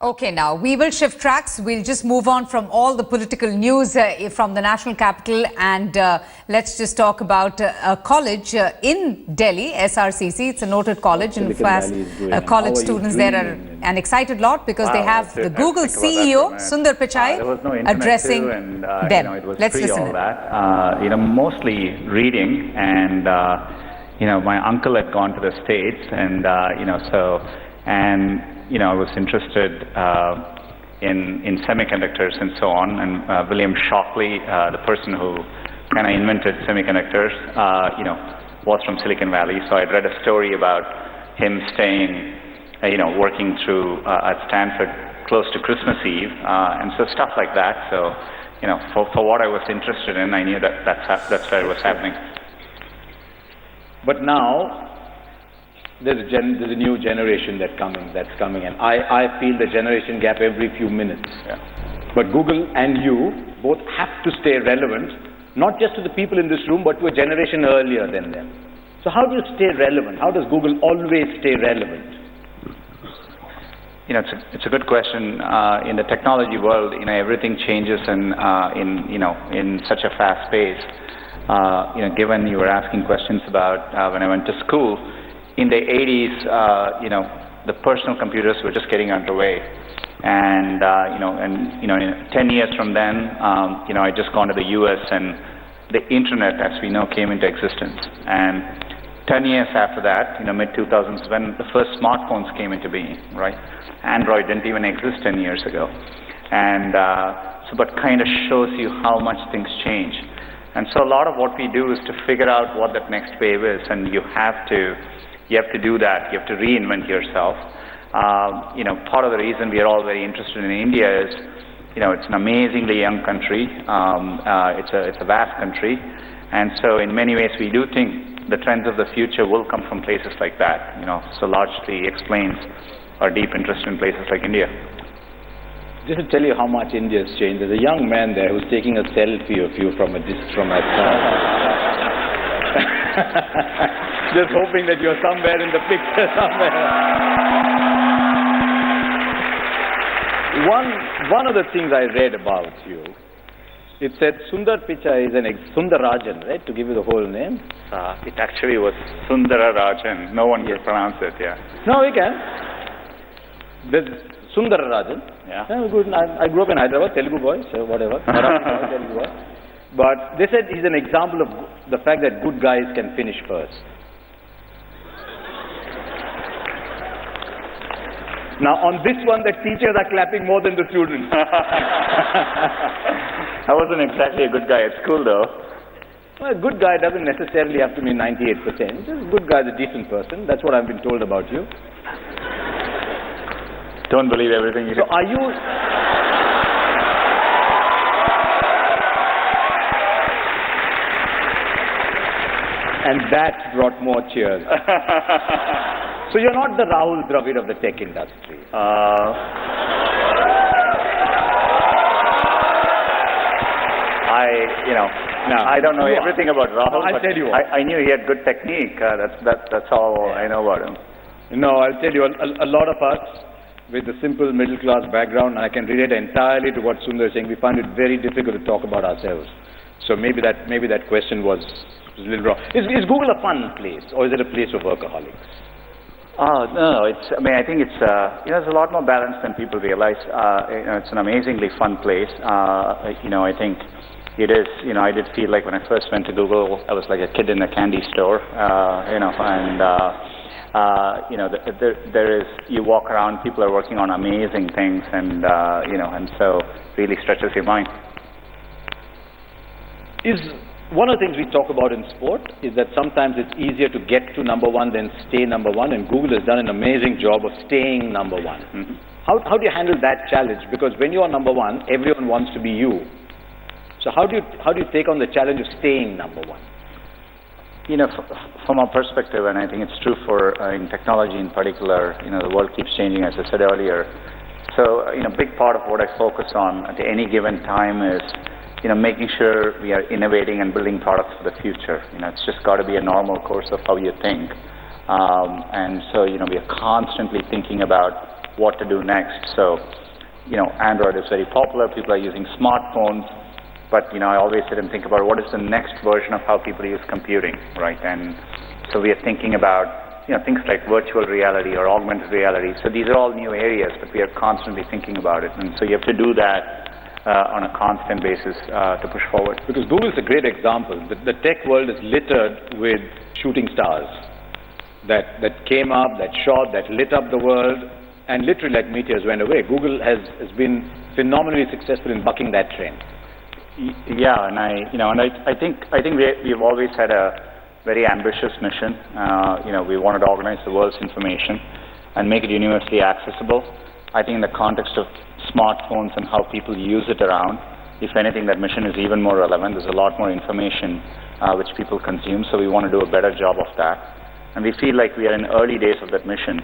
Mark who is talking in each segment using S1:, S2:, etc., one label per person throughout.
S1: Okay, now we will shift tracks. We'll just move on from all the political news from the national capital, and let's just talk about a college in Delhi, SRCC. It's a noted college. In fact, college students there are an excited lot because they have the Google CEO Sundar Pichai addressing them.
S2: It was
S1: Let's
S2: free,
S1: listen.
S2: All that. Mostly reading, and my uncle had gone to the States, and I was interested in semiconductors and so on. And William Shockley, the person who kind of invented semiconductors, was from Silicon Valley. So I'd read a story about him staying, working through at Stanford close to Christmas Eve, and so stuff like that. So, for what I was interested in, I knew that's where it was happening.
S3: But now, there's a new generation that's coming, and I feel the generation gap every few minutes.
S2: Yeah.
S3: But Google and you both have to stay relevant, not just to the people in this room, but to a generation earlier than them. So how do you stay relevant? How does Google always stay relevant?
S2: It's a good question. In the technology world, everything changes in such a fast pace. Given you were asking questions about when I went to school, in the 80s, the personal computers were just getting underway, and 10 years from then, I just gone to the U.S. and the internet, as we know, came into existence. And 10 years after that, mid 2000s, when the first smartphones came into being, right? Android didn't even exist 10 years ago, and but kind of shows you how much things change. And so a lot of what we do is to figure out what that next wave is, and you have to do that. You have to reinvent yourself. Part of the reason we are all very interested in India is, it's an amazingly young country. It's a vast country, and so in many ways we do think the trends of the future will come from places like that. So largely explains our deep interest in places like India.
S3: Just to tell you how much India has changed, there's a young man there who's taking a selfie of you from a just hoping that you're somewhere in the picture somewhere. One of the things I read about you, it said Sundar Pichai is Sundarajan, right? To give you the whole name.
S2: It actually was Sundararajan. No one can pronounce it. Yeah.
S3: No, we can. There's Sundararajan.
S2: Yeah.
S3: Good. I grew up in Hyderabad, Telugu boy, so whatever. Telugu boy. But they said he's an example of the fact that good guys can finish first. Now, on this one, the teachers are clapping more than the students.
S2: I wasn't exactly a good guy at school, though.
S3: Well, a good guy doesn't necessarily have to mean 98%. Just a good guy is a decent person. That's what I've been told about you.
S2: Don't believe everything you
S3: So are you... And that brought more cheers. So you're not the Rahul Dravid of the tech industry.
S2: I don't know everything about Rahul.
S3: No, I'll tell you what.
S2: I knew he had good technique. That's all I know about him.
S3: No, I'll tell you, a lot of us with a simple middle class background, and I can relate entirely to what Sundar is saying, we find it very difficult to talk about ourselves. So maybe that question was a little wrong. Is Google a fun place, or is it a place of workaholics?
S2: No, I think it's there's a lot more balance than people realize. It's an amazingly fun place. I think it is. I did feel like when I first went to Google, I was like a kid in a candy store. There is, you walk around, people are working on amazing things, and and so really stretches your mind.
S3: One of the things we talk about in sport is that sometimes it's easier to get to number one than stay number one, and Google has done an amazing job of staying number one.
S2: Mm-hmm.
S3: How do you handle that challenge? Because when you are number one, everyone wants to be you. So how do you take on the challenge of staying number one?
S2: From our perspective, and I think it's true for in technology in particular, the world keeps changing, as I said earlier. So, a big part of what I focus on at any given time is making sure we are innovating and building products for the future. It's just got to be a normal course of how you think. And so, we are constantly thinking about what to do next. So, Android is very popular. People are using smartphones. But, I always sit and think about what is the next version of how people use computing, right? And so we are thinking about, things like virtual reality or augmented reality. So these are all new areas, but we are constantly thinking about it. And so you have to do that on a constant basis to push forward.
S3: Because Google is a great example. The tech world is littered with shooting stars that came up, that shot, that lit up the world, and literally like meteors went away. Google has been phenomenally successful in bucking that trend.
S2: Yeah, and I think we've always had a very ambitious mission. We wanted to organize the world's information and make it universally accessible. I think in the context of smartphones and how people use it around, if anything, that mission is even more relevant. There's a lot more information which people consume, so we want to do a better job of that. And we feel like we are in early days of that mission,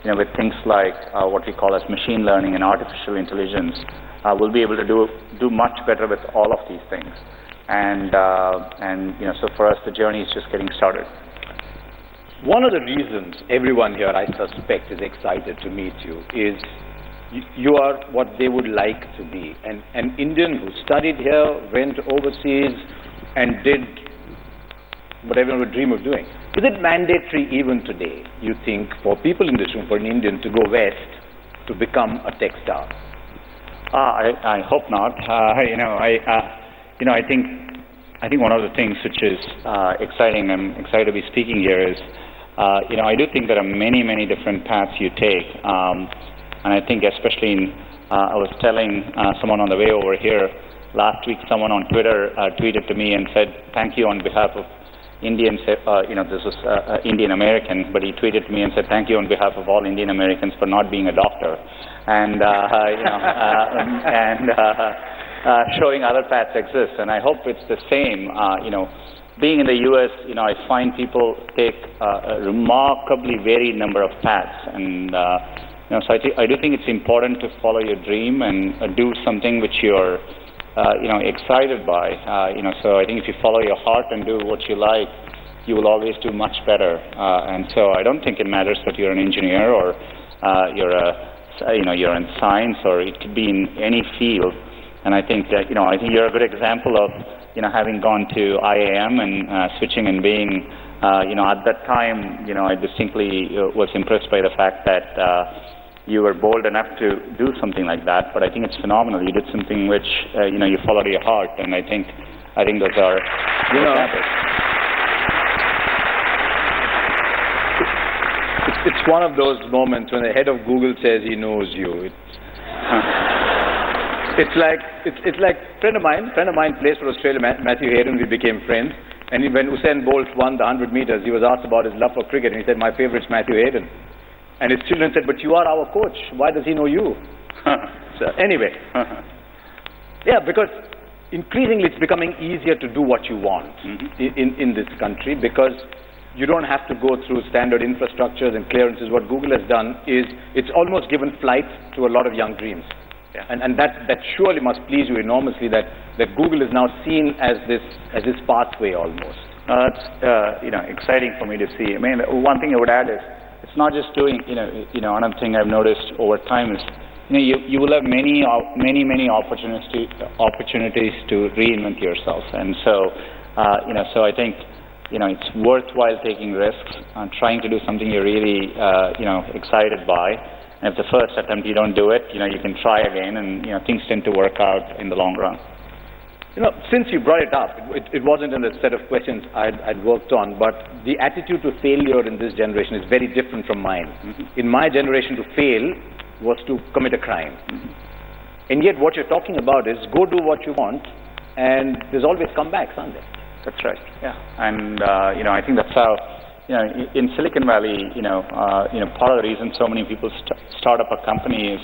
S2: with things like what we call as machine learning and artificial intelligence. We'll be able to do much better with all of these things. And so for us, the journey is just getting started.
S3: One of the reasons everyone here, I suspect, is excited to meet you is you are what they would like to be. An Indian who studied here, went overseas, and did what everyone would dream of doing. Is it mandatory even today, you think, for people in this room, for an Indian to go west to become a tech star?
S2: I hope not. I think one of the things which is exciting, I'm excited to be speaking here, is I do think there are many different paths you take, and I think especially I was telling someone on the way over here last week, someone on Twitter tweeted to me and said, thank you on behalf of Indians, this was Indian American, but he tweeted to me and said, thank you on behalf of all Indian Americans for not being a doctor, and showing other paths exist. And I hope it's the same. Being in the U.S., I find people take a remarkably varied number of paths, and so I do think it's important to follow your dream and do something which you're excited by. So I think if you follow your heart and do what you like, you will always do much better. And so I don't think it matters that you're an engineer or you're in science, or it could be in any field. And I think that I think you're a good example of having gone to IIM and switching and being at that time I distinctly was impressed by the fact that you were bold enough to do something like that. But I think it's phenomenal. You did something which you followed your heart, and I think those are good examples.
S3: It's one of those moments when the head of Google says he knows you. It's like friend of mine plays for Australia, Matthew Hayden. We became friends, and when Usain Bolt won the 100 meters, he was asked about his love for cricket, and he said, my favorite's Matthew Hayden. And his children said, but you are our coach. Why does he know you? So anyway, yeah, because increasingly it's becoming easier to do what you want in this country, because you don't have to go through standard infrastructures and clearances. What Google has done is it's almost given flight to a lot of young dreams. Yeah. And that surely must please you enormously, that Google is now seen as this pathway almost.
S2: It's exciting for me to see. I mean, one thing I would add is it's not just doing another thing I've noticed over time is you will have many opportunities to reinvent yourself, and so so I think it's worthwhile taking risks and trying to do something you're really excited by. And if the first attempt you don't do it, you can try again, and things tend to work out in the long run.
S3: Since you brought it up, it wasn't in the set of questions I'd worked on, but the attitude to failure in this generation is very different from mine. In my generation, to fail was to commit a crime. And yet what you're talking about is go do what you want, and there's always comebacks, aren't there?
S2: That's right, yeah. And, I think that's how, in Silicon Valley, part of the reason so many people start up a company is,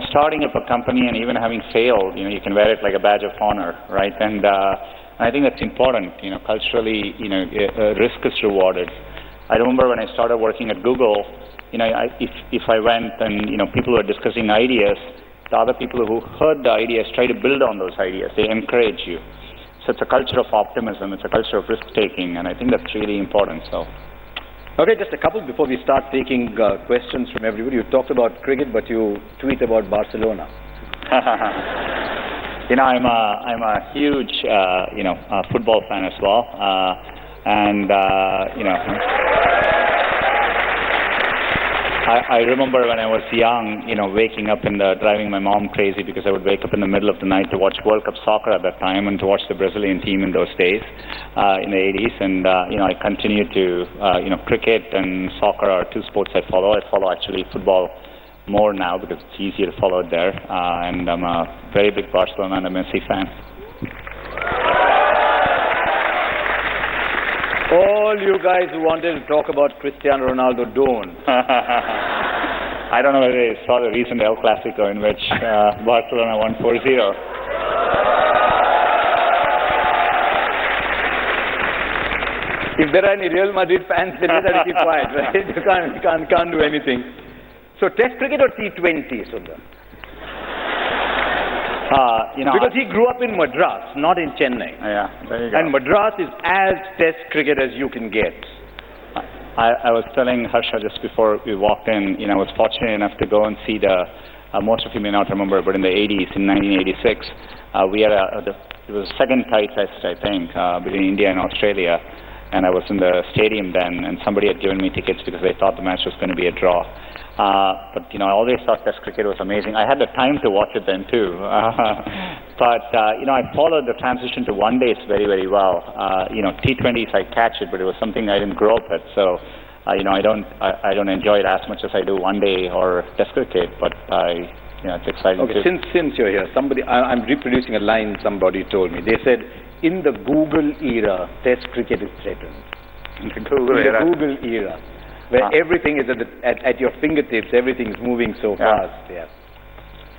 S2: starting up a company and even having failed, you can wear it like a badge of honor, right? And I think that's important. Culturally, risk is rewarded. I remember when I started working at Google, if I went and people were discussing ideas, the other people who heard the ideas try to build on those ideas. They encourage you. So it's a culture of optimism. It's a culture of risk taking, and I think that's really important. So.
S3: Okay, just a couple before we start taking questions from everybody. You talked about cricket, but you tweet about Barcelona.
S2: I'm a huge, football fan as well. I remember when I was young, waking up and driving my mom crazy because I would wake up in the middle of the night to watch World Cup soccer at that time and to watch the Brazilian team in those days, in the 80s. And, I continue to, cricket and soccer are two sports I follow. I follow actually football more now because it's easier to follow it there. And I'm a very big Barcelona and a Messi fan.
S3: All you guys who wanted to talk about Cristiano Ronaldo, don't.
S2: I don't know whether you saw the recent El Clasico in which Barcelona won 4-0.
S3: If there are any Real Madrid fans, then let them keep quiet, right? You can't do anything. So Test cricket or T20, Sundar? Because he grew up in Madras, not in Chennai.
S2: Yeah, there you go.
S3: And Madras is as Test cricket as you can get.
S2: I was telling Harsha just before we walked in, I was fortunate enough to go and see most of you may not remember, but in the 80s, in 1986, we had it was the second tie test, I think, between India and Australia. And I was in the stadium then, and somebody had given me tickets because they thought the match was going to be a draw. But I always thought Test cricket was amazing. I had the time to watch it then too. But I followed the transition to one days very, very well. T20s I catch it, but it was something I didn't grow up with. So, I don't enjoy it as much as I do one day or Test cricket. But it's exciting.
S3: Okay,
S2: too.
S3: since you're here, I'm reproducing a line somebody told me. They said, in the Google era, Test cricket is threatened.
S2: In the Google
S3: era. Where everything is at your fingertips, everything is moving so fast. Yeah.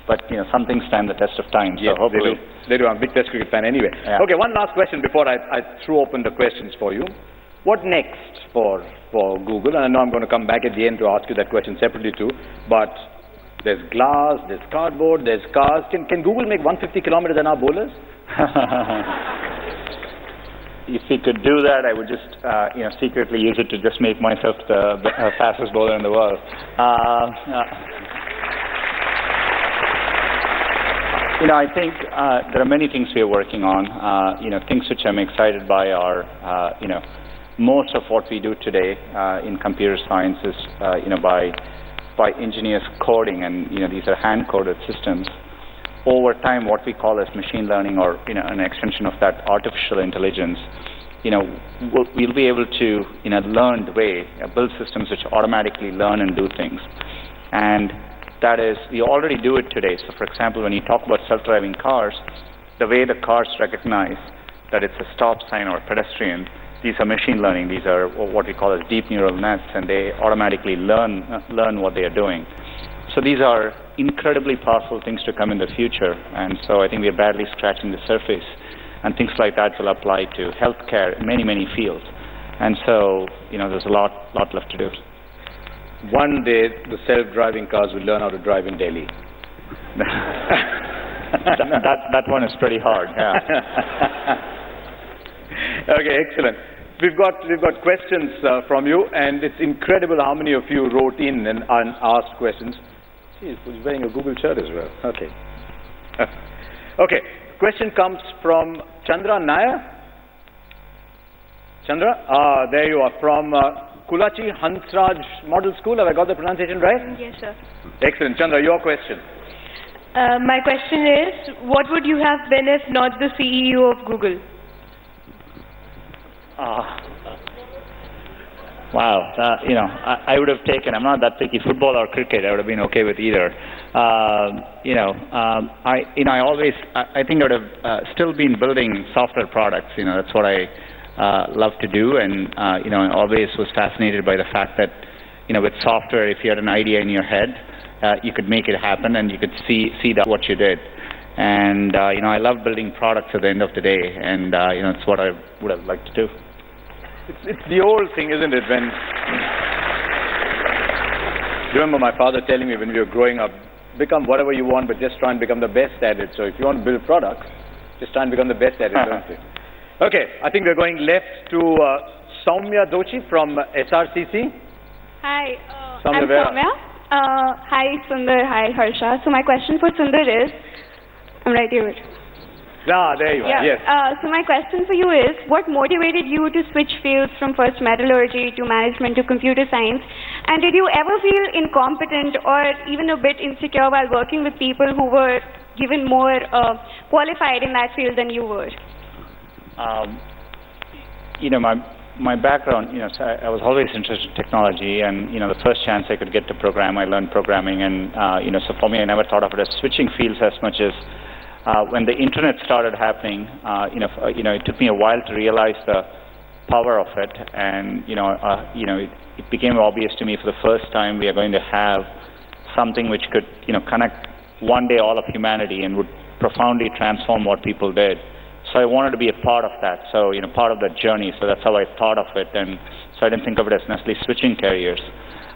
S2: But some things stand the test of time. So hopefully
S3: they do. I'm a big Test cricket fan anyway.
S2: Yeah.
S3: Okay, one last question before I throw open the questions for you. What next for Google? And I know I'm going to come back at the end to ask you that question separately too. But there's glass, there's cardboard, there's cars. Can Google make 150 kilometers an hour bowlers?
S2: If we could do that, I would just, secretly use it to just make myself the fastest bowler in the world. I think there are many things we are working on. Things which I'm excited by are, most of what we do today in computer science is, by engineers coding, and these are hand-coded systems. Over time, what we call as machine learning, or an extension of that, artificial intelligence, we'll be able to, in a learned way, build systems which automatically learn and do things. And that is, we already do it today. So, for example, when you talk about self-driving cars, the way the cars recognize that it's a stop sign or pedestrian, these are machine learning. These are what we call as deep neural nets, and they automatically learn what they are doing. So these are incredibly powerful things to come in the future, and so I think we are barely scratching the surface, and things like that will apply to healthcare, many, many fields. And so, there's a lot left to do.
S3: One day, the self-driving cars will learn how to drive in Delhi.
S2: that one is pretty hard, yeah.
S3: Okay, excellent. We've got questions from you, and it's incredible how many of you wrote in and asked questions. He's wearing a Google shirt as well. Okay. Okay. Question comes from Chandra Nair. Chandra? There you are. From Kulachi Hansraj Model School. Have I got the pronunciation right?
S4: Yes, sir.
S3: Excellent. Chandra, your question.
S4: My question is, what would you have been if not the CEO of Google?
S2: Wow, I would have taken, I'm not that picky, football or cricket, I would have been okay with either. I think I would have still been building software products, that's what I love to do, and, I always was fascinated by the fact that, with software, if you had an idea in your head, you could make it happen, and you could see that what you did. And, I love building products at the end of the day, and, it's what I would have liked to do.
S3: It's the old thing, isn't it? When you remember my father telling me when we were growing up, become whatever you want, but just try and become the best at it. So if you want to build products, just try and become the best at it, don't you? Okay, I think we're going left to Soumya Doshi from SRCC.
S5: Hi,
S3: Soumya,
S5: I'm Soumya. Hi, Sundar. Hi, Harsha. So my question for Sundar is, I'm right here.
S3: Ah, there you are, yes.
S5: So my question for you is, what motivated you to switch fields from first metallurgy to management to computer science? And did you ever feel incompetent or even a bit insecure while working with people who were given more qualified in that field than you were?
S2: You know, my background, you know, so I was always interested in technology, and, you know, the first chance I could get to program, I learned programming, and, you know, so for me, I never thought of it as switching fields as much as when the internet started happening, it took me a while to realize the power of it, and, it became obvious to me for the first time we are going to have something which could, connect one day all of humanity and would profoundly transform what people did. So I wanted to be a part of that, so, part of that journey. So that's how I thought of it, and so I didn't think of it as necessarily switching careers.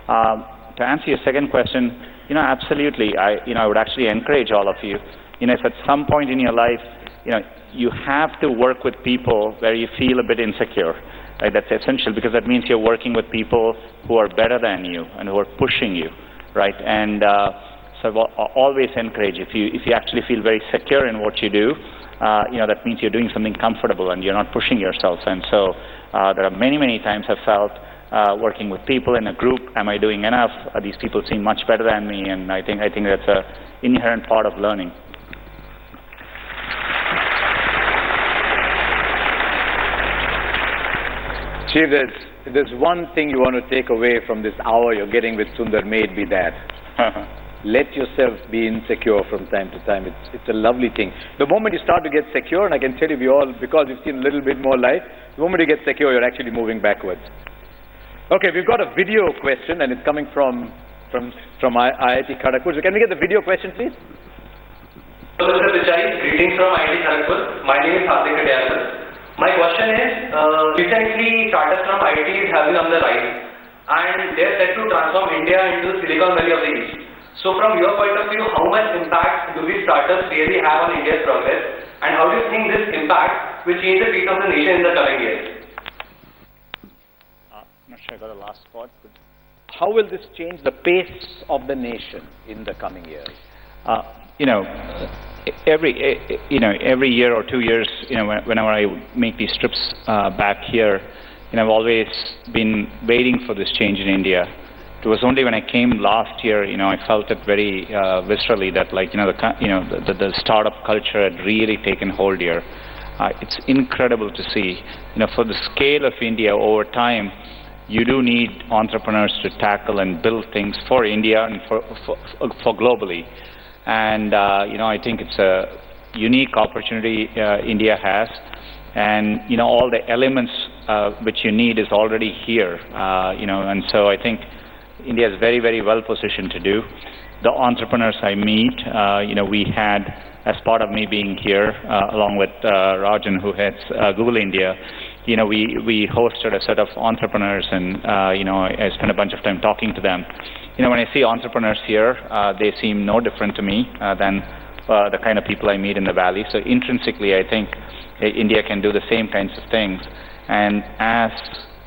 S2: To answer your second question, absolutely, I would actually encourage all of you, if at some point in your life, you have to work with people where you feel a bit insecure, right? That's essential, because that means you're working with people who are better than you and who are pushing you, right? And so I always encourage, if you actually feel very secure in what you do, that means you're doing something comfortable and you're not pushing yourself. And so there are many times I've felt working with people in a group, am I doing enough? These people seem much better than me, and I think that's an inherent part of learning.
S3: Shri, if there's one thing you want to take away from this hour you're getting with Sundar, may it be that. Let yourself be insecure from time to time. It's a lovely thing. The moment you start to get secure, and I can tell you we all, because you've seen a little bit more life, the moment you get secure, you're actually moving backwards. Okay, we've got a video question, and it's coming from IIT Kharagpur. So can we get the video question, please?
S6: Hello, Mr. Pichai. Greetings from IIT Kharagpur. My name is Hardik. My question is, recently startups from IIT is having on the rise, and they're set to transform India into Silicon Valley of the East. So from your point of view, how much impact do these startups really have on India's progress, and how do you think this impact will change the fate of the nation in the coming years?
S2: I'm not sure I got the last part, but
S3: how will this change the pace of the nation in the coming years?
S2: Every year or 2 years, whenever I make these trips back here, I've always been waiting for this change in India. It was only when I came last year, I felt it very viscerally that, the startup culture had really taken hold here. It's incredible to see, for the scale of India over time, you do need entrepreneurs to tackle and build things for India and for globally. And, I think it's a unique opportunity India has. And, all the elements which you need is already here, and so I think India is very well positioned to do. The entrepreneurs I meet, we had, as part of me being here, along with Rajan, who heads Google India, we hosted a set of entrepreneurs, and, I spent a bunch of time talking to them. When I see entrepreneurs here, they seem no different to me than the kind of people I meet in the Valley. So intrinsically, I think India can do the same kinds of things. And as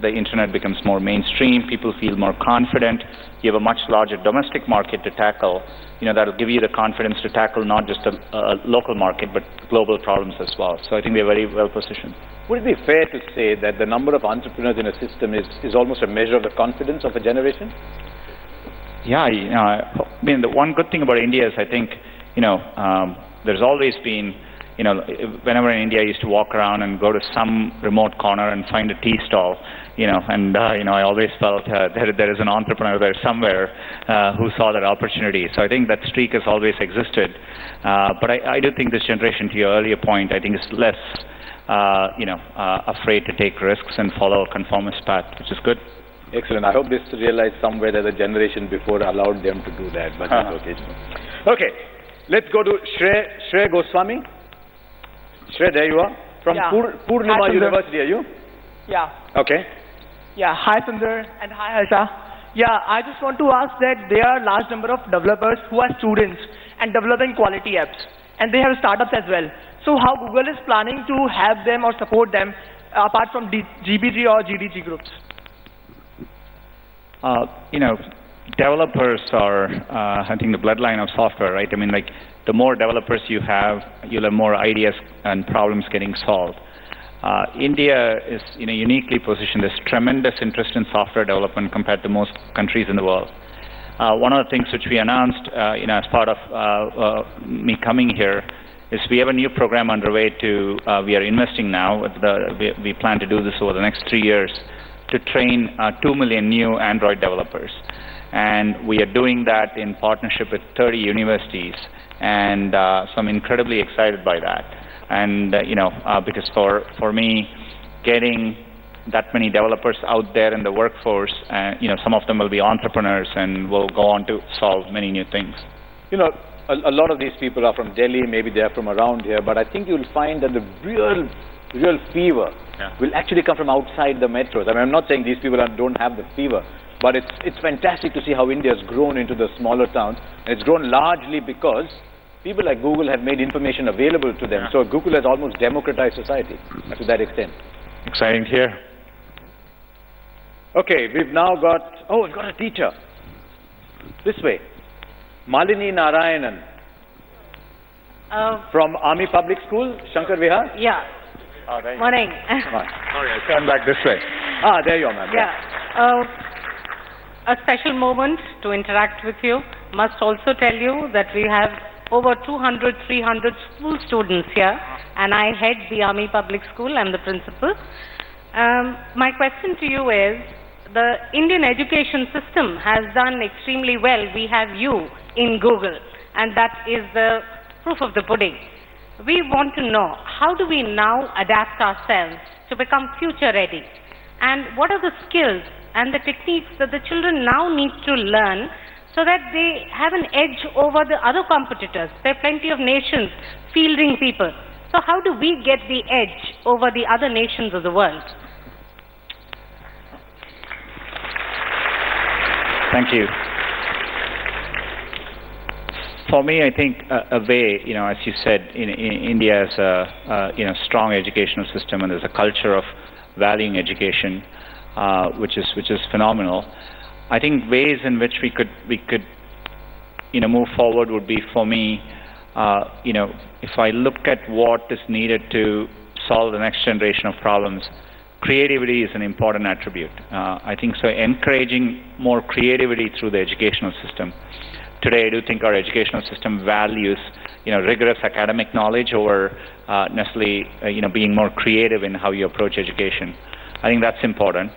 S2: the internet becomes more mainstream, people feel more confident. You have a much larger domestic market to tackle. That'll give you the confidence to tackle not just a local market, but global problems as well. So I think we're very well positioned.
S3: Would it be fair to say that the number of entrepreneurs in a system is almost a measure of the confidence of a generation?
S2: Yeah, the one good thing about India is I think, there's always been, whenever in India I used to walk around and go to some remote corner and find a tea stall, I always felt there is an entrepreneur there somewhere who saw that opportunity. So I think that streak has always existed. But I do think this generation, to your earlier point, I think is less, afraid to take risks and follow a conformist path, which is good.
S3: Excellent. I hope this realized somewhere that the generation before allowed them to do that, but it's okay. Okay, let's go to Shri Goswami. Shri, there you are. From Purnima University, are you?
S7: Yeah.
S3: Okay.
S7: Yeah, hi Sundar and hi Harsha. Yeah, I just want to ask that there are large number of developers who are students and developing quality apps, and they have startups as well. So how Google is planning to help them or support them apart from GBG or GDG groups?
S2: Developers are, I think, the bloodline of software, right? I mean, like, the more developers you have, you'll have more ideas and problems getting solved. India is, uniquely positioned. There's tremendous interest in software development compared to most countries in the world. One of the things which we announced, as part of me coming here, is we have a new program underway we are investing now. We plan to do this over the next 3 years to train 2 million new Android developers. And we are doing that in partnership with 30 universities. And so I'm incredibly excited by that. And, because for me, getting that many developers out there in the workforce, some of them will be entrepreneurs and will go on to solve many new things.
S3: A lot of these people are from Delhi, maybe they're from around here, but I think you'll find that the real fever will actually come from outside the metros. I mean, I'm not saying these people don't have the fever, but it's fantastic to see how India has grown into the smaller towns. And it's grown largely because people like Google have made information available to them. So Google has almost democratized society to that extent.
S2: Exciting to hear.
S3: Okay, we've now got a teacher. This way. Malini Narayanan. From Army Public School, Shankar Vihar?
S8: Yeah. Morning.
S3: Come on. Sorry, I'll turn back this way. There you are, ma'am.
S8: Yeah. A special moment to interact with you. Must also tell you that we have over 200, 300 school students here, and I head the Army Public School. I'm the principal. My question to you is, the Indian education system has done extremely well. We have you in Google, and that is the proof of the pudding. We want to know, how do we now adapt ourselves to become future ready? And what are the skills and the techniques that the children now need to learn so that they have an edge over the other competitors? There are plenty of nations fielding people. So how do we get the edge over the other nations of the world?
S2: Thank you. For me, I think a way, as you said, India has a strong educational system, and there's a culture of valuing education, which is phenomenal. I think ways in which we could move forward would be, for me, if I look at what is needed to solve the next generation of problems, creativity is an important attribute. I think so. Encouraging more creativity through the educational system. Today, I do think our educational system values, rigorous academic knowledge over necessarily, being more creative in how you approach education. I think that's important.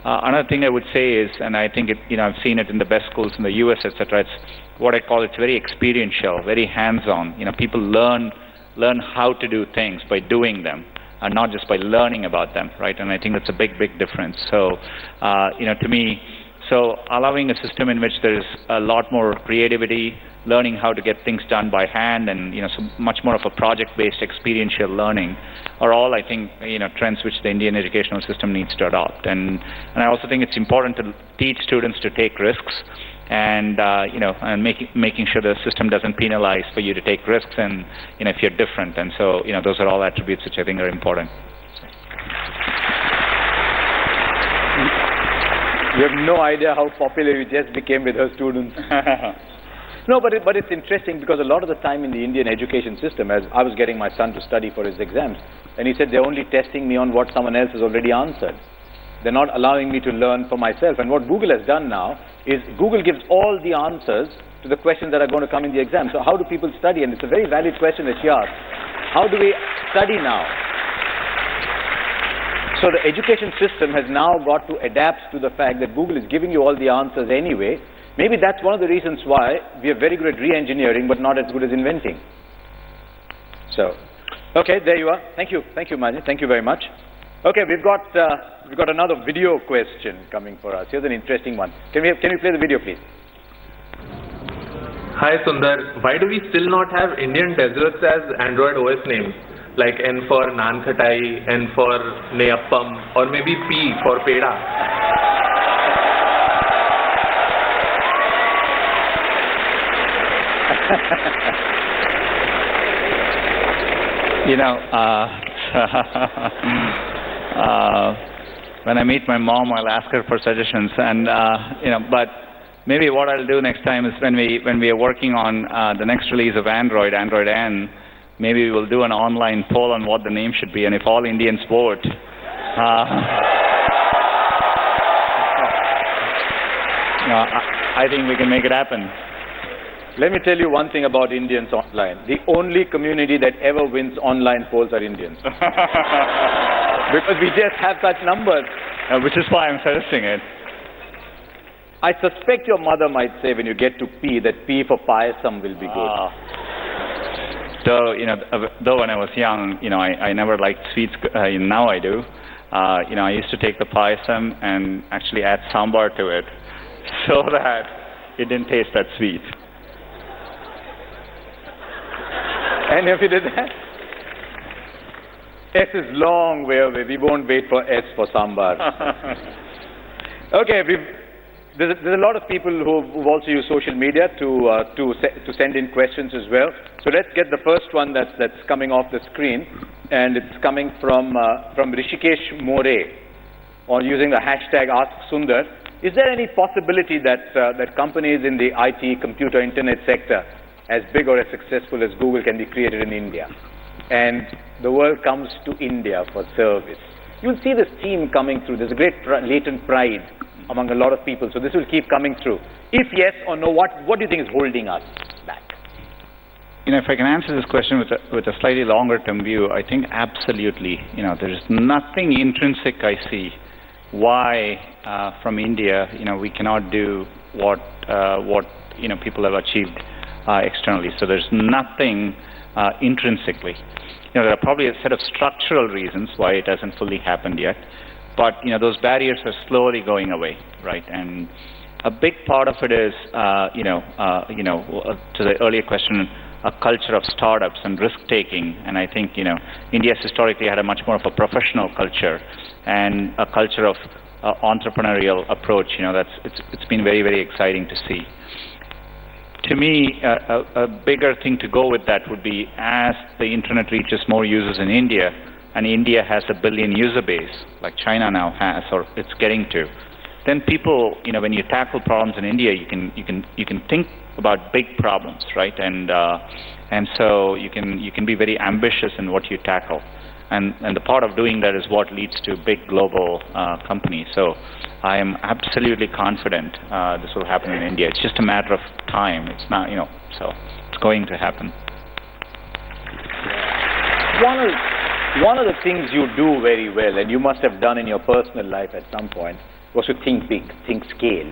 S2: Another thing I would say is, and I think I've seen it in the best schools in the U.S., etc. It's what I call it's very experiential, very hands-on. people learn how to do things by doing them, and not just by learning about them, right? And I think that's a big difference. So, to me, so allowing a system in which there's a lot more creativity, learning how to get things done by hand, and so much more of a project-based experiential learning are all, I think, trends which the Indian educational system needs to adopt. And I also think it's important to teach students to take risks, and and making sure the system doesn't penalize for you to take risks, and if you're different. And so those are all attributes which I think are important.
S3: You have no idea how popular you just became with her students. No, but it's interesting, because a lot of the time in the Indian education system, as I was getting my son to study for his exams, and he said they're only testing me on what someone else has already answered. They're not allowing me to learn for myself. And what Google has done now is Google gives all the answers to the questions that are going to come in the exam. So how do people study? And it's a very valid question that she asked. How do we study now? So the education system has now got to adapt to the fact that Google is giving you all the answers anyway. Maybe that's one of the reasons why we are very good at re-engineering, but not as good as inventing. So, okay, there you are. Thank you, Majid. Thank you very much. Okay, we've got another video question coming for us. Here's an interesting one. Can we play the video, please?
S9: Hi Sundar, why do we still not have Indian desserts as Android OS names? Like N for Naan Khatai, N for Neyappam, or maybe P for Peda.
S2: When I meet my mom, I'll ask her for suggestions, and but maybe what I'll do next time is when we are working on the next release of Android N, maybe we'll do an online poll on what the name should be, and if all Indians vote, I think we can make it happen.
S3: Let me tell you one thing about Indians online. The only community that ever wins online polls are Indians. Because we just have such numbers.
S2: Which is why I'm suggesting it.
S3: I suspect your mother might say when you get to P that P for payasam will be good.
S2: So, though when I was young, I never liked sweets. Now I do. I used to take the payasam and actually add sambar to it so that it didn't taste that sweet.
S3: And if you did that? S is long way away. We won't wait for S for sambar. Okay, there's a lot of people who also use social media to send in questions as well. So let's get the first one that's coming off the screen, and it's coming from Rishikesh More, or using the hashtag #AskSundar. Is there any possibility that companies in the IT, computer, internet sector, as big or as successful as Google, can be created in India, and the world comes to India for service? You'll see this theme coming through. There's a great latent pride among a lot of people, so this will keep coming through. If yes or no, what do you think is holding us back?
S2: If I can answer this question with a slightly longer term view, I think absolutely. There is nothing intrinsic I see why from India, we cannot do what people have achieved externally. So there's nothing intrinsically. There are probably a set of structural reasons why it hasn't fully happened yet, but those barriers are slowly going away, right? And a big part of it is, to the earlier question, a culture of startups and risk-taking. And I think, India's historically had a much more of a professional culture and a culture of entrepreneurial approach. It's been very, very exciting to see. To me, a bigger thing to go with that would be, as the internet reaches more users in India, and India has a billion user base, like China now has, or it's getting to, then people, when you tackle problems in India, you can think about big problems, right? And so you can be very ambitious in what you tackle, and the part of doing that is what leads to big global companies. So I am absolutely confident this will happen in India. It's just a matter of time. It's not, so it's going to happen.
S3: One of the things you do very well, and you must have done in your personal life at some point, was to think big, think scale.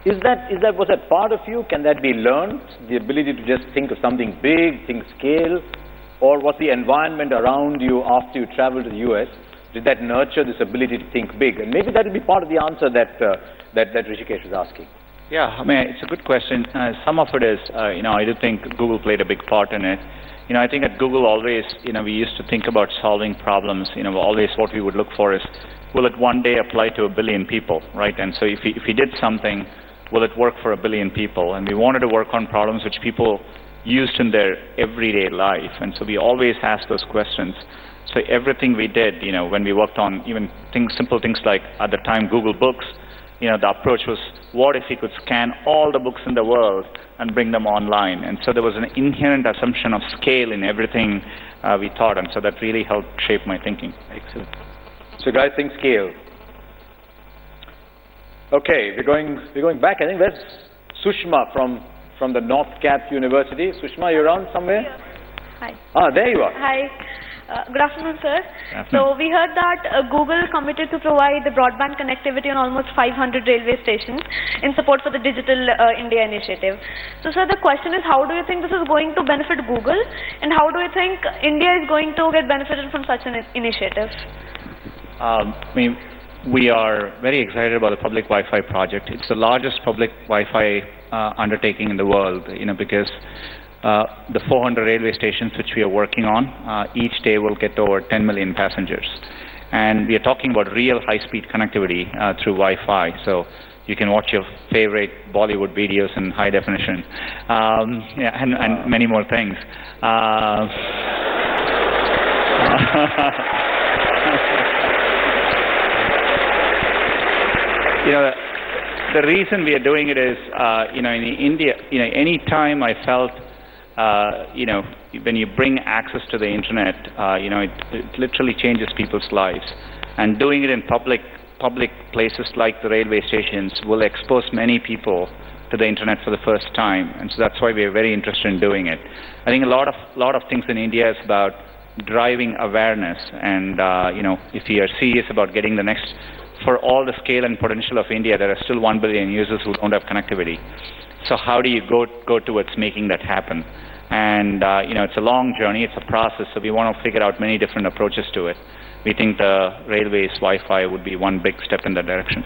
S3: Was that part of you? Can that be learned? The ability to just think of something big, think scale? Or was the environment around you after you traveled to the US, did that nurture this ability to think big? And maybe that will be part of the answer that Rishikesh was asking.
S2: Yeah, it's a good question. Some of it is, I do think Google played a big part in it. I think at Google always, we used to think about solving problems. Always what we would look for is, will it one day apply to 1 billion people, right? And so if we did something, will it work for 1 billion people? And we wanted to work on problems which people used in their everyday life. And so we always asked those questions. So everything we did, when we worked on even simple things like, at the time, Google Books, the approach was, what if we could scan all the books in the world and bring them online? And so there was an inherent assumption of scale in everything we thought, and so that really helped shape my thinking. Excellent.
S3: So guys, think scale. Okay, we're going back. I think that's Sushma from the North Cap University. Sushma, you're around somewhere?
S10: Hi.
S3: Ah, there you are.
S10: Hi. Good afternoon, sir. So we heard that Google committed to provide the broadband connectivity on almost 500 railway stations in support for the Digital India initiative. So, sir, the question is, how do you think this is going to benefit Google, and how do you think India is going to get benefited from such an initiative?
S2: We are very excited about the public Wi-Fi project. It's the largest public Wi-Fi undertaking in the world, because the 400 railway stations which we are working on, each day will get over 10 million passengers. And we are talking about real high-speed connectivity through Wi-Fi. So you can watch your favorite Bollywood videos in high definition, and many more things. The reason we are doing it is, in India, any time I felt, when you bring access to the internet, it literally changes people's lives. And doing it in public places like the railway stations will expose many people to the internet for the first time. And so that's why we are very interested in doing it. I think a lot of things in India is about driving awareness. And, if you are serious about getting the next, for all the scale and potential of India, there are still 1 billion users who don't have connectivity. So how do you go towards making that happen? And, it's a long journey, it's a process, so we want to figure out many different approaches to it. We think the railways Wi-Fi would be one big step in that direction.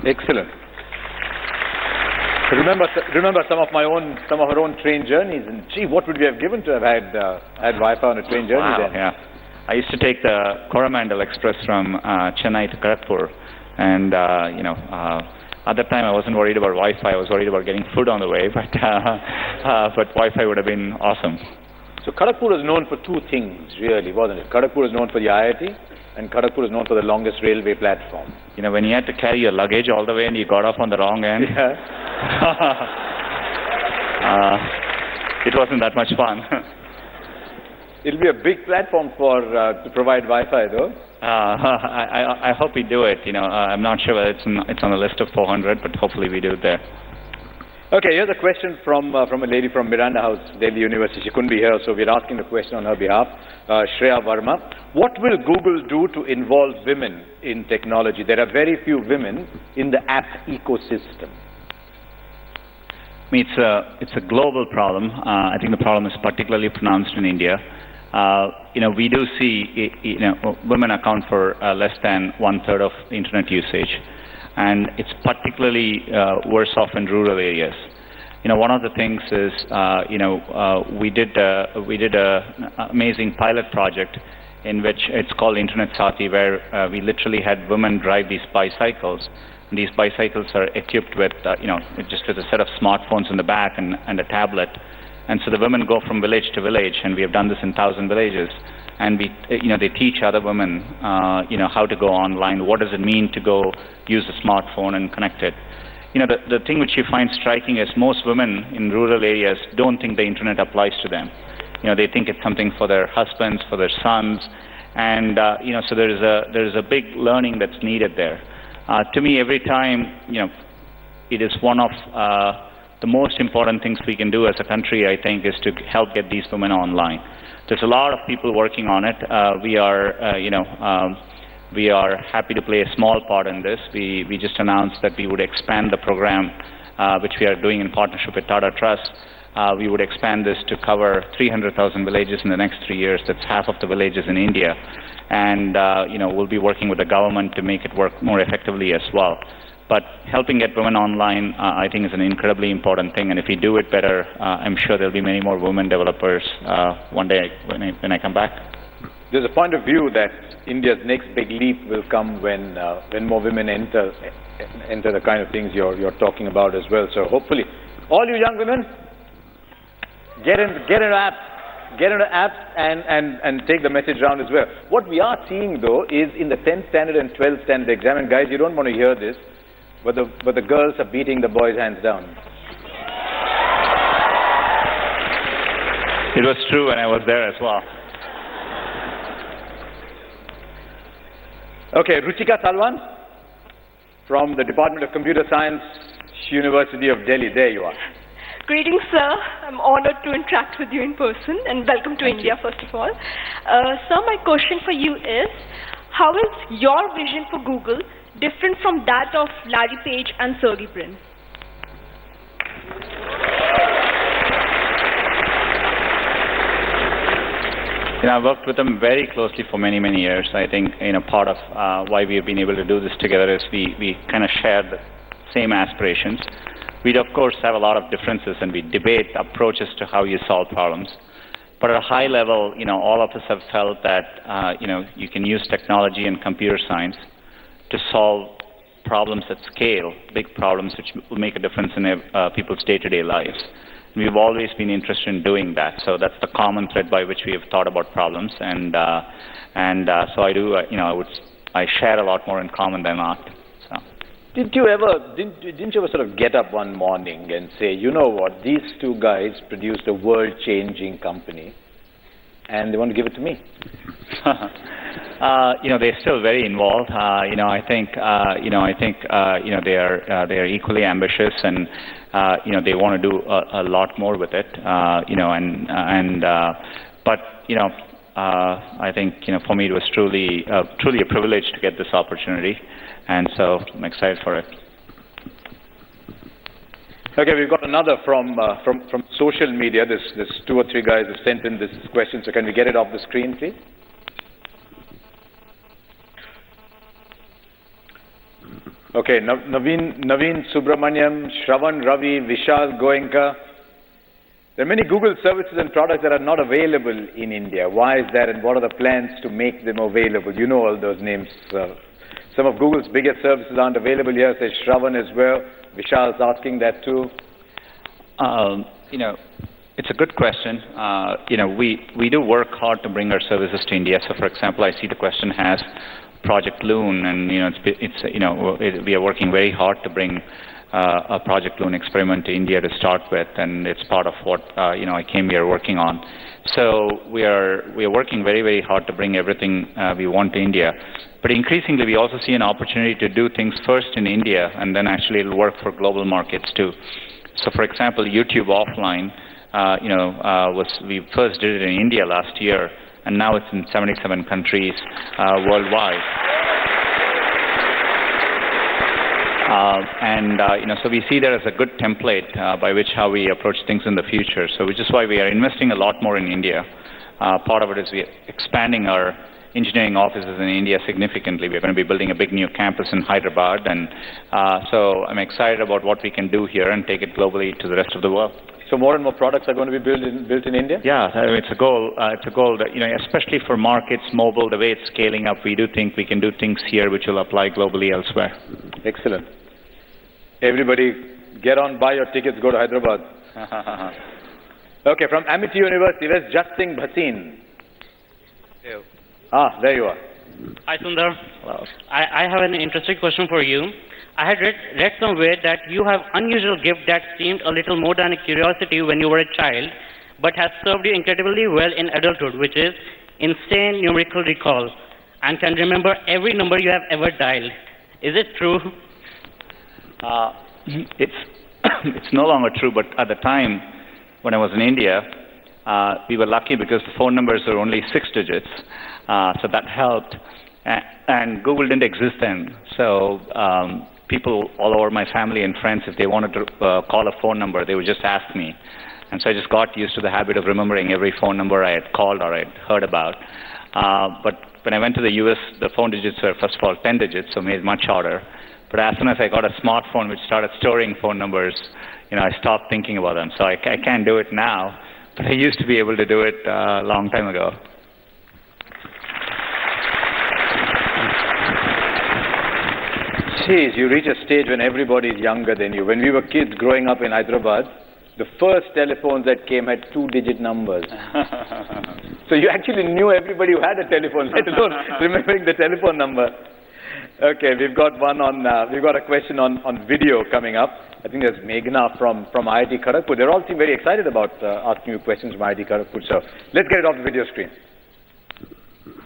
S3: Excellent. Remember some of our own train journeys, and gee, what would we have given to have had Wi-Fi on a train journey then?
S2: Yeah. I used to take the Coromandel Express from Chennai to Kharagpur, and at that time I wasn't worried about Wi-Fi. I was worried about getting food on the way, but Wi-Fi would have been awesome.
S3: So Kharagpur is known for two things, really, wasn't it? Kharagpur is known for the IIT, and Kharagpur is known for the longest railway platform.
S2: When you had to carry your luggage all the way and you got off on the wrong end, it wasn't that much fun.
S3: It'll be a big platform to provide Wi-Fi, though.
S2: I hope we do it. I'm not sure whether it's on the list of 400, but hopefully we do it there.
S3: Okay, here's a question from a lady from Miranda House, Delhi University. She couldn't be here, so we're asking the question on her behalf. Shreya Verma. What will Google do to involve women in technology? There are very few women in the app ecosystem.
S2: It's a global problem. I think the problem is particularly pronounced in India. We do see, women account for less than 1/3 of internet usage, and it's particularly worse off in rural areas. One of the things is, we did an amazing pilot project in which it's called Internet Sati, where we literally had women drive these bicycles. And these bicycles are equipped with, just with a set of smartphones in the back and a tablet. And so the women go from village to village, and we have done this in 1,000 villages. And they teach other women, how to go online. What does it mean to go use a smartphone and connect it? The thing which you find striking is most women in rural areas don't think the internet applies to them. They think it's something for their husbands, for their sons, and so there is a big learning that's needed there. To me, every time, it is one of the most important things we can do as a country, I think, is to help get these women online. There's a lot of people working on it. We are happy to play a small part in this. We just announced that we would expand the program, which we are doing in partnership with Tata Trust. We would expand this to cover 300,000 villages in the next 3 years. That's half of the villages in India. And, we'll be working with the government to make it work more effectively as well. But helping get women online, I think, is an incredibly important thing. And if we do it better, I'm sure there'll be many more women developers one day when I come back.
S3: There's a point of view that India's next big leap will come when more women enter the kind of things you're talking about as well. So hopefully, all you young women, get into apps and take the message around as well. What we are seeing, though, is in the 10th standard and 12th standard exam, and guys, you don't want to hear this, but the girls are beating the boys hands down.
S2: It was true, and I was there as well.
S3: Okay, Ruchika Talwan from the Department of Computer Science, University of Delhi. There you are.
S4: Greetings, sir. I'm honored to interact with you in person, and welcome to India, first of all. Sir, my question for you is, how is your vision for Google different from that of Larry Page and Sergey Brin?
S2: I've worked with them very closely for many, many years. I think, part of why we have been able to do this together is we kind of share the same aspirations. We, of course, have a lot of differences, and we debate approaches to how you solve problems. But at a high level, all of us have felt that, you can use technology and computer science to solve problems at scale, big problems which will make a difference in people's day-to-day lives. We've always been interested in doing that, so that's the common thread by which we have thought about problems, and so I do. I share a lot more in common than not. So.
S3: Didn't you ever sort of get up one morning and say, you know what, these two guys produced a world-changing company, and they want to give it to me?
S2: They're still very involved. I think they are equally ambitious, and they want to do a lot more with it. I think for me it was truly a privilege to get this opportunity, and so I'm excited for it.
S3: Okay, we've got another from social media. There's 2 or 3 guys who sent in this question. So can we get it off the screen, please? Okay, Naveen Subramaniam, Shravan Ravi, Vishal Goenka. There are many Google services and products that are not available in India. Why is that, and what are the plans to make them available? You know all those names. Some of Google's biggest services aren't available here, says Shravan as well. Vishal's asking that too.
S2: It's a good question. We do work hard to bring our services to India. So, for example, I see the question has Project Loon, and we are working very hard to bring a Project Loon experiment to India to start with, and it's part of what I came here working on. So we are working very, very hard to bring everything we want to India. But increasingly, we also see an opportunity to do things first in India, and then actually it'll work for global markets too. So, for example, YouTube offline, we first did it in India last year, and now it's in 77 countries worldwide. So we see that as a good template by which how we approach things in the future. So which is why we are investing a lot more in India. Part of it is we are expanding our engineering offices in India significantly. We're going to be building a big new campus in Hyderabad, and so I'm excited about what we can do here and take it globally to the rest of the world.
S3: So more and more products are going to be built in India?
S2: Yeah, it's a goal. It's a goal that, especially for markets, mobile, the way it's scaling up, we do think we can do things here which will apply globally elsewhere.
S3: Excellent. Everybody, get on, buy your tickets, go to Hyderabad. Okay, from Amity University, where's Jasting Bhasin?
S11: Hello.
S3: There you are.
S11: Hi, Sundar.
S2: Hello.
S11: I have an interesting question for you. I had read somewhere that you have unusual gift that seemed a little more than a curiosity when you were a child, but has served you incredibly well in adulthood, which is insane numerical recall, and can remember every number you have ever dialed. Is it true?
S2: It's no longer true, but at the time when I was in India, we were lucky because the phone numbers were only 6 digits, so that helped. And Google didn't exist then, so people all over my family and friends, if they wanted to call a phone number, they would just ask me. And so I just got used to the habit of remembering every phone number I had called or I had heard about. But when I went to the US, the phone digits were, first of all, 10 digits, so made it much harder. But as soon as I got a smartphone which started storing phone numbers, I stopped thinking about them. So I can't do it now, but I used to be able to do it a long time ago.
S3: Geez, you reach a stage when everybody is younger than you. When we were kids growing up in Hyderabad, the first telephones that came had 2-digit numbers. So you actually knew everybody who had a telephone, let alone remembering the telephone number. Okay, we've got a question on video coming up. I think there's Meghna from IIT Kharagpur. They all seem very excited about asking you questions from IIT Kharagpur. So let's get it off the video screen.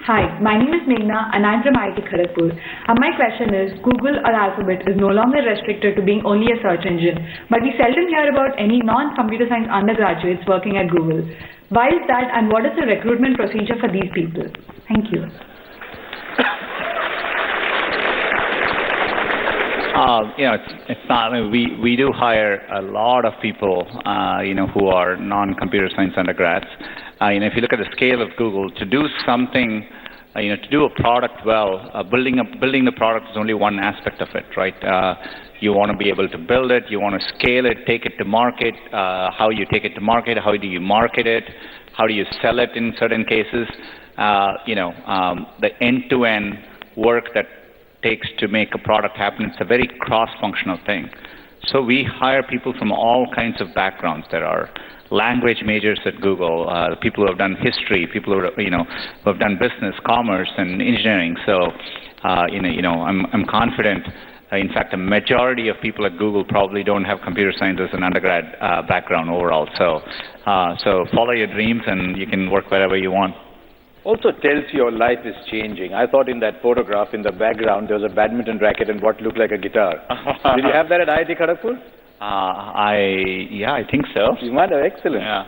S12: Hi, my name is Meghna and I'm from IIT Kharagpur. My question is, Google or Alphabet is no longer restricted to being only a search engine, but we seldom hear about any non-computer science undergraduates working at Google. Why is that, and what is the recruitment procedure for these people? Thank you.
S2: It's not. I mean, we do hire a lot of people, who are non-computer science undergrads. If you look at the scale of Google, to do something, to do a product well, building the product is only one aspect of it, right? You want to be able to build it, you want to scale it, take it to market. How you take it to market? How do you market it? How do you sell it in certain cases? The end-to-end work that takes to make a product happen. It's a very cross-functional thing. So we hire people from all kinds of backgrounds. There are language majors at Google, people who have done history, people who have done business, commerce, and engineering. So I'm confident In fact, the majority of people at Google probably don't have computer science as an undergrad background overall. So follow your dreams and you can work wherever you want.
S3: Also tells your life is changing. I thought in that photograph in the background there was a badminton racket and what looked like a guitar. Did you have that at IIT Kharagpur?
S2: Yeah, I think so.
S3: You might have. Excellent.
S2: Yeah.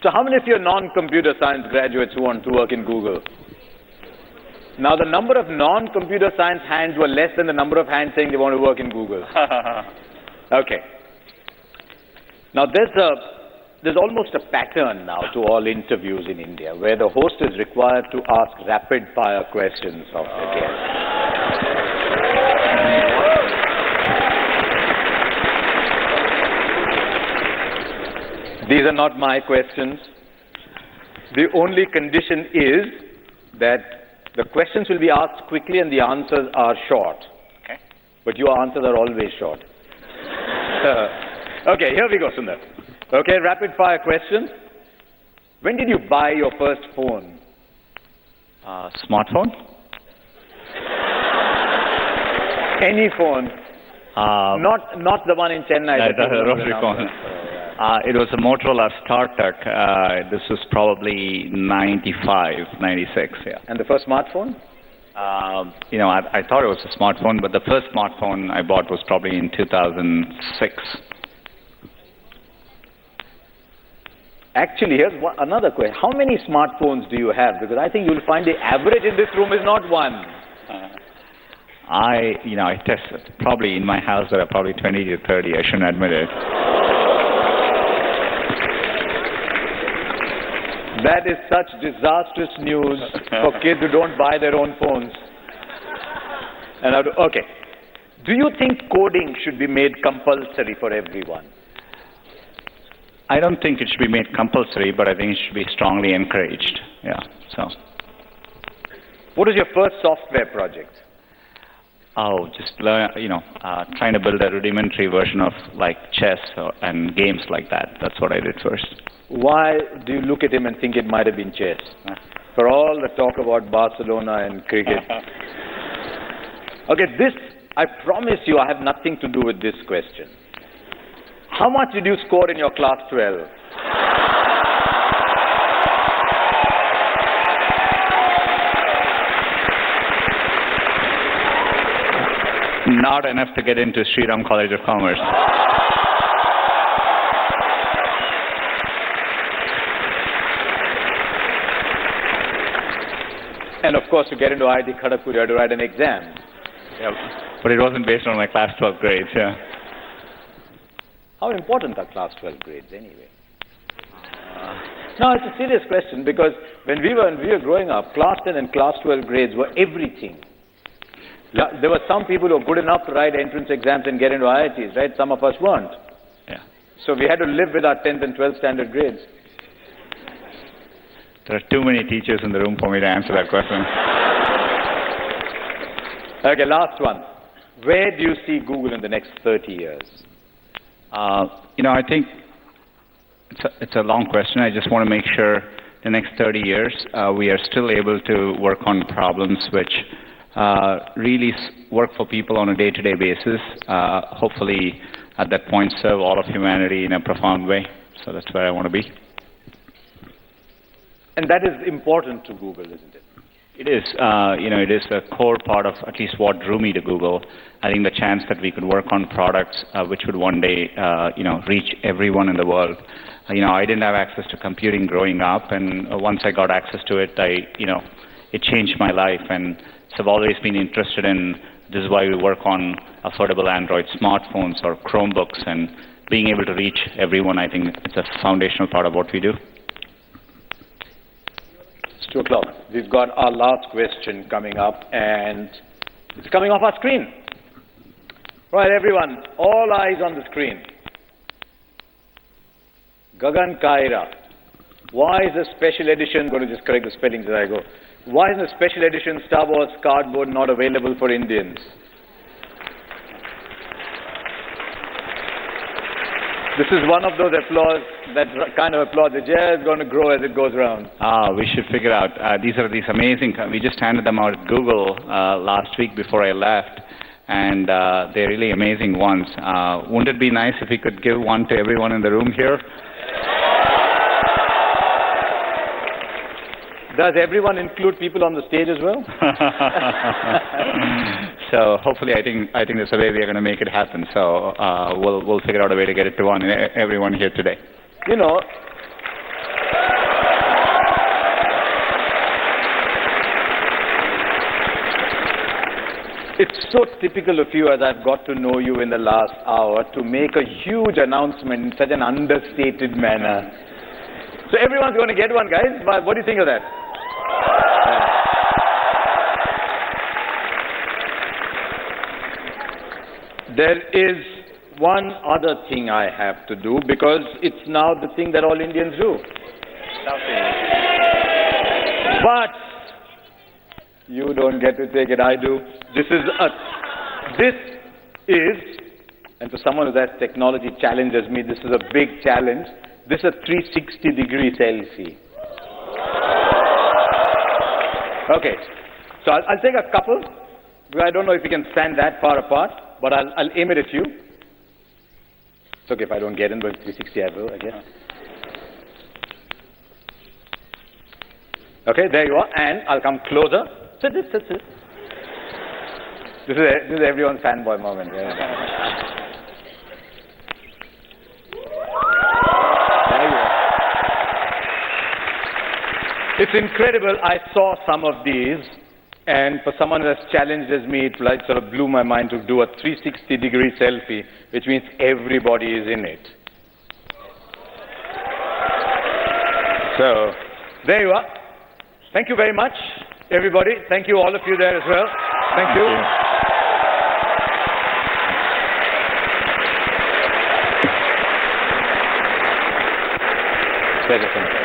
S3: So how many of your non-computer science graduates who want to work in Google? Now the number of non-computer science hands were less than the number of hands saying they want to work in Google. Okay. Now there's almost a pattern now to all interviews in India where the host is required to ask rapid-fire questions of the guest. These are not my questions. The only condition is that the questions will be asked quickly and the answers are short.
S2: Okay.
S3: But your answers are always short. Okay, here we go, Sundar. Okay, rapid fire questions. When did you buy your first phone?
S2: Smartphone?
S3: Any phone? Not the one in Chennai.
S2: The rotary phone. It was a Motorola StarTAC. This was probably 95, 96, yeah.
S3: And the first smartphone?
S2: I thought it was a smartphone, but the first smartphone I bought was probably in 2006.
S3: Actually, here's another question. How many smartphones do you have? Because I think you'll find the average in this room is not one.
S2: I tested. Probably in my house there are probably 20 to 30. I shouldn't admit it.
S3: That is such disastrous news for kids who don't buy their own phones. Okay. Do you think coding should be made compulsory for everyone?
S2: I don't think it should be made compulsory, but I think it should be strongly encouraged. Yeah. So.
S3: What was your first software project?
S2: Oh, just trying to build a rudimentary version of like chess and games like that. That's what I did first.
S3: Why do you look at him and think it might have been chess? For all the talk about Barcelona and cricket. Okay, I promise you I have nothing to do with this question. How much did you score in your class 12?
S2: Not enough to get into Shri College of Commerce.
S3: And of course, to get into IIT Kharagpur, you had to write an exam.
S2: Yeah, but it wasn't based on my class 12 grades, yeah.
S3: How important are class 12 grades anyway? No, it's a serious question because when we were growing up, class 10 and class 12 grades were everything. Yeah. There were some people who were good enough to write entrance exams and get into IITs, right? Some of us weren't.
S2: Yeah.
S3: So we had to live with our 10th and 12th standard grades.
S2: There are too many teachers in the room for me to answer that question.
S3: Okay, last one. Where do you see Google in the next 30 years?
S2: I think it's a long question. I just want to make sure the next 30 years we are still able to work on problems which really work for people on a day-to-day basis. Hopefully, at that point, serve all of humanity in a profound way. So that's where I want to be.
S3: And that is important to Google, isn't it?
S2: It is. It is a core part of at least what drew me to Google. I think the chance that we could work on products which would one day, reach everyone in the world. I didn't have access to computing growing up, and once I got access to it, it changed my life. And so I've always been interested in. This is why we work on affordable Android smartphones or Chromebooks, and being able to reach everyone. I think it's a foundational part of what we do.
S3: 2 o'clock. We've got our last question coming up, and it's coming off our screen. Right, everyone, all eyes on the screen. Gagan Kaira. Why is the special edition, I'm going to just correct the spellings as I go. Why is the special edition Star Wars cardboard not available for Indians? This is one of those applause, that kind of applause that is going to grow as it goes around.
S2: We should figure out. These are these amazing, we just handed them out at Google last week before I left. and they're really amazing ones. Wouldn't it be nice if we could give one to everyone in the room here?
S3: Does everyone include people on the stage as well?
S2: So hopefully, I think that's the way we are going to make it happen. So we'll figure out a way to get it to everyone here today.
S3: You know, it's so typical of you, as I've got to know you in the last hour, to make a huge announcement in such an understated manner. So everyone's going to get one, guys. What do you think of that? There is one other thing I have to do, because it's now the thing that all Indians do. But you don't get to take it, I do. This is, and for someone who has technology challenges me, this is a big challenge. This is a 360-degree selfie. Okay, so I'll take a couple. I don't know if you can stand that far apart, but I'll aim it at you. It's okay if I don't get in, but 360 I will, I guess. Okay, there you are, and I'll come closer. Sit. This is everyone's fanboy moment. There you are. It's incredible. I saw some of these, and for someone who has challenged as me, it sort of blew my mind to do a 360-degree selfie, which means everybody is in it. So, there you are. Thank you very much, everybody. Thank you, all of you there as well. Thank you. Pleasure.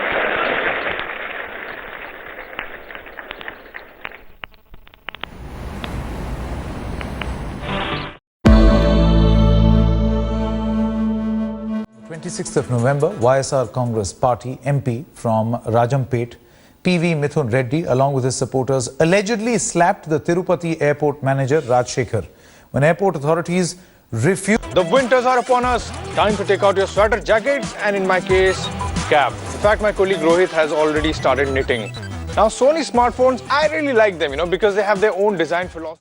S13: 26th of November, YSR Congress Party MP from Rajampet, PV Mithun Reddy, along with his supporters, allegedly slapped the Tirupati airport manager Rajshekhar when airport authorities refused.
S14: The winters are upon us. Time to take out your sweater jackets and, in my case, cap. In fact, my colleague Rohit has already started knitting. Now, Sony smartphones, I really like them, because they have their own design philosophy.